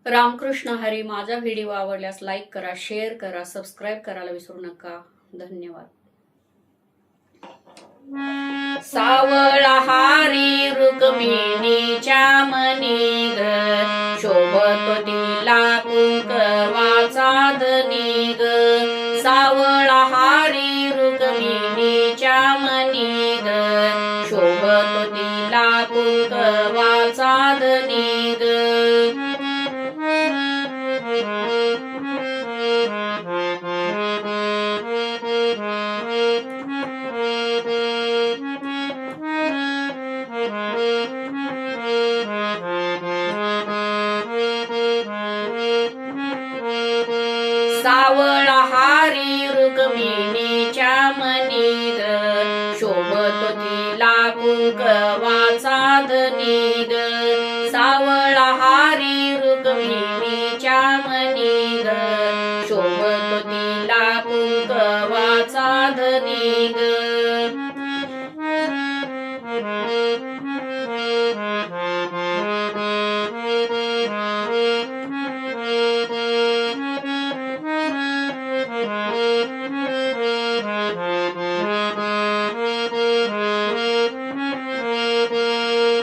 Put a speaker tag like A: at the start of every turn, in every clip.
A: रामकृष्ण हरी. माझा व्हिडिओ आवडल्यास लाईक करा, शेअर करा, सबस्क्राईब करायला विसरू नका. धन्यवाद. सावळा हारी रुक्मिणीच्या मनी ग, शोभतो तिला कुंकवाचा धनी ग. सावळा हारी रुक्मिणीच्या मनी ग, शोभतो तिला कुंकवाचा धनी ग. सावळा हारी रुक्मिणीच्या मनी ग, शोभतो तिला कुंकवाचा धनी ग. सावळा हारी रुक्मिणीच्या मनी ग, शोभतो तिला कुंकवाचा धनी ग.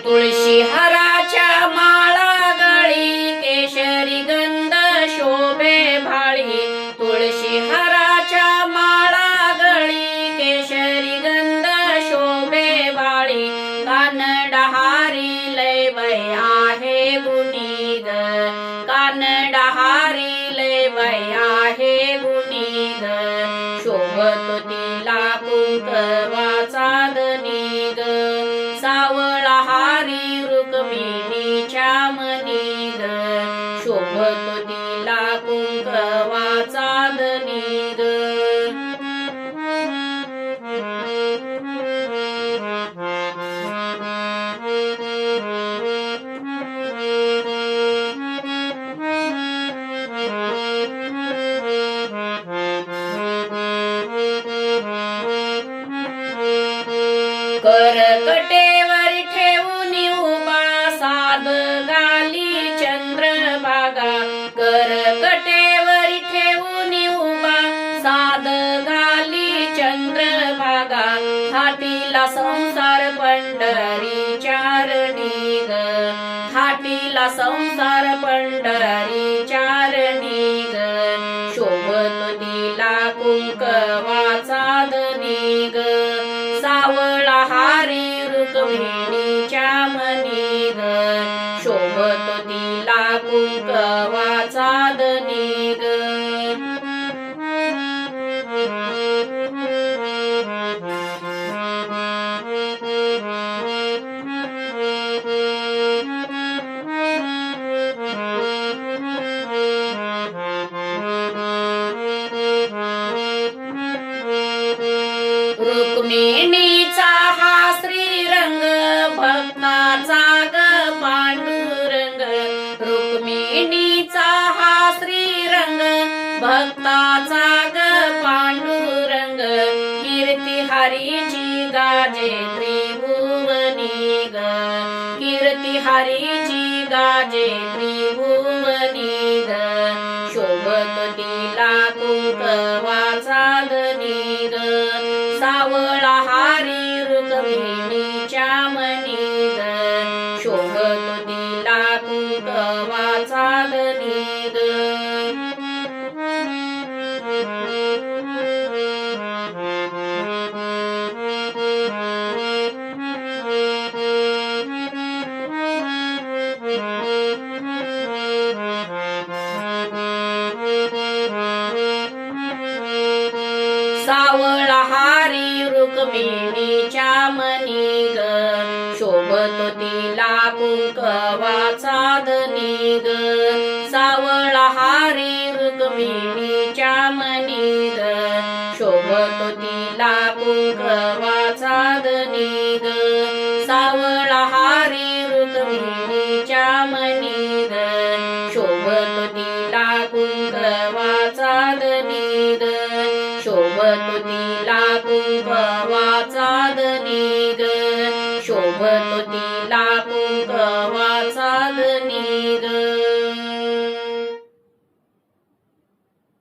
A: तुळशी हराच्या माळा गळी, केशरी गंध शोभे भाळी. तुळशी हराच्या माळा गळी, केशरी गंध शोभे भाळी. कानडहारी लय वय आहे गुणी ग, कानडहारी लय वय आहे गुणी ग. शोभतो तिला कुंकवाचा धनी ग. सावळा हारी रुक्मिणीच्या मनी ग, शोभतो तिला कुंकवाचा धनी ग. करकटेवर ठेवून उभा, साध गाली चंद्रभागा. करकटेवर ठेवून उभा, साध गाली चंद्रभागा. थाटीला संसार पंढरी चारणी ग, थाटीला संसार पंढरी चारणी ग. शोभतो तिला कुंकवाचा धनी ग. सावळा हारी रुक्मिणीच्या मनी ग, शोभतो तिला कुंकवाचा धनी ग. रुक्मिणीचा हा श्रीरंग, भक्ताचा ग पांडुरंग. रुक्मिणीचा हा श्रीरंग, भक्ताचा ग पांडुरंग. कीर्ती हरीची गाजे त्रिभुवनी ग, कीर्ती हरीची गाजे त्रिभुवनी ग. शोभतो तिला कुंकवाचा धनी ग. सावळा हारी रुक्मिणीच्या मनी ग, शोभतो तिला कुंकवाचा धनी ग. सावळा हारी रुक्मिणीच्या मनी ग, शोभतो तिला कुंकवाचा धनी ग. सावळा हारी रुक्मिणीच्या मनी ग, शोभतो तिला कुंकवाचा धनी ग. सावळा हारी रुक्मिणीच्या मनी ग, शोभतो तिला कुंकवाचा धनी ग. शोभतो तिला कुंकवाचा धनी ग, शोभतो तिला कुंकवाचा धनी ग.